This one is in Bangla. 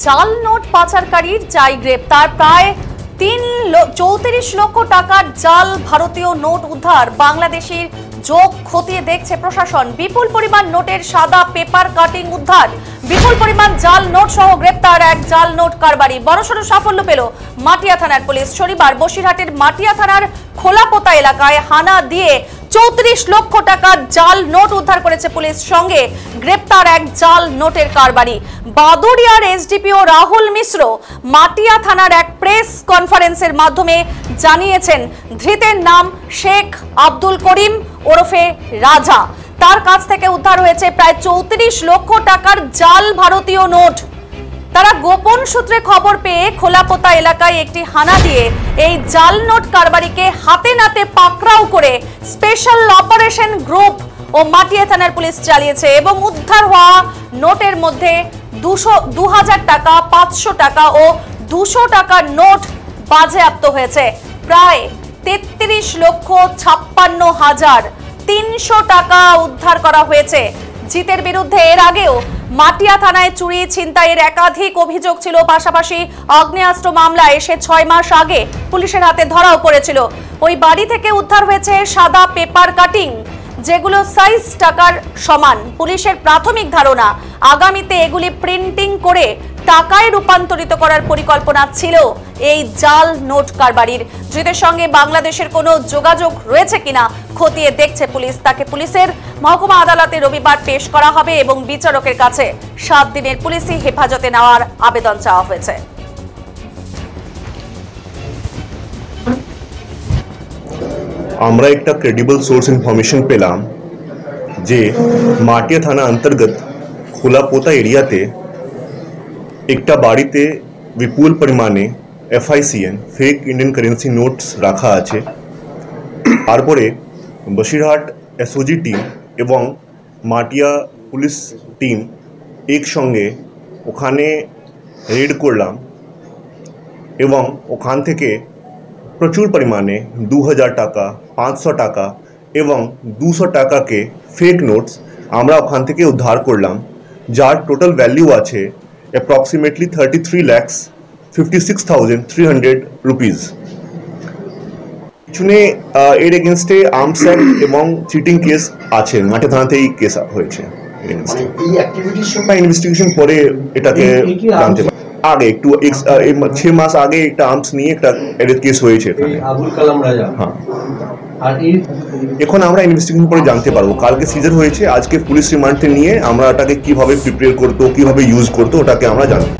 জাল নোট পাচারকারীর চাই গ্রেপ্তার। প্রায় 34 লক্ষ টাকার জাল ভারতীয় নোট উদ্ধার। বাংলাদেশের যোগ খতিয়ে দেখছে প্রশাসন। বিপুল পরিমাণ নোটের সাদা পেপার কাটিং উদ্ধার। বিপুল পরিমাণ জাল নোট সহ গ্রেপ্তার এক জাল নোট কারবারি। বড়সড় সাফল্য পেল মাটিয়া থানার পুলিশ। শনিবার বসিরহাটের মাটিয়া থানার খোলাপোতা এলাকায় হানা দিয়ে 34 লক্ষ টাকার জাল নোট উদ্ধার করেছে পুলিশ। সঙ্গে গ্রেপ্তার এক জাল নোটের কারবারি। বাদুড়িয়ার এসডিপিও রাহুল মিশ্র মাটিয়া থানার এক প্রেস কনফারেন্সের মাধ্যমে জানিয়েছেন, ধৃতের নাম শেখ আব্দুল করিম ওরফে রাজা। তার কাছ থেকে উদ্ধার হয়েছে প্রায় 34 লক্ষ টাকার জাল ভারতীয় নোট। তারা গোপন সূত্রে খবর পেয়ে খোলাপোতা এলাকায় একটি হানা দিয়ে এই জাল নোট কারবারিকে হাতে নাতে পাকড়াও করে স্পেশাল অপারেশন গ্রুপ ও মাটিয়া থানার পুলিশ চালিয়েছে এবং উদ্ধার হওয়া নোটের মধ্যে 2000 টাকা, 500 টাকা ও 200 টাকার নোট বাজেয়াপ্ত হয়েছে। প্রায় 33,56,300 টাকা উদ্ধার করা হয়েছে। জিতের বিরুদ্ধে এর আগেও মাটিয়া থানায় চুরি ছিনতাইয়ের একাধিক অভিযোগ ছিল। পাশাপাশি আগ্নেয়াস্ত্র মামলায় সে 6 মাস আগে পুলিশের হাতে ধরাও পড়েছিল। ওই বাড়ি থেকে উদ্ধার হয়েছে সাদা পেপার কাটিং, যেগুলো সাইজ টাকার সমান। পুলিশের প্রাথমিক ধারণা, আগামীতে এগুলি প্রিন্টিং করে টাকায় রূপান্তরিত করার পরিকল্পনা ছিল এই জাল নোট কারবারির। ধৃতের সঙ্গে বাংলাদেশের কোনো যোগাযোগ রয়েছে কিনা খতিয়ে দেখছে পুলিশ। তাকে পুলিশের মহকুমা আদালতে রবিবার পেশ করা হবে এবং বিচারকের কাছে 7 দিনের পুলিশি হেফাজতে নেওয়ার আবেদন চাওয়া হয়েছে। আমরা একটা ক্রেডিবল সোর্স ইনফরমেশন পেলাম যে মাটিয়া থানা अंतर्गत খোলাপোতা এরিয়াতে একটা বাড়িতে বিপুল পরিমাণে FICN fake Indian currency notes রাখা আছে। তারপরে বসিরহাট SOG টিম এবং মাটিয়া পুলিশ টিম একসঙ্গে ওখানে রেড করলাম এবং ওখান থেকে প্রচুর পরিমাণে 2000 টাকা, 500 টাকা এবং 200 টাকাকে ফেক নোটস আমরা ওখান থেকে উদ্ধার করলাম, যার টোটাল ভ্যালু আছে অ্যাপ্রক্সিমেটলি 33,56,300 রুপিস। পিছনে এর এগেনস্টে আর্মস অ্যাক্ট এবং চিটিং কেস আছে। মাটিয়া থানাতেই কেস হয়েছে। ইনভেস্টিগেশন পরে এটাকে জানতে পারি। আগে একটু 6 মাস আগে একটা আর্মস নিয়ে একটা কেস হয়েছে। হ্যাঁ, এখন আমরা ইনভেস্টিগেশন করে জানতে পারবো। কালকে সিজার হয়েছে, আজকে পুলিশ রিমান্ডে নিয়ে আমরা এটাকে কিভাবে প্রিপেয়ার করতো, কিভাবে ইউজ করতো, ওটাকে আমরা জানবো।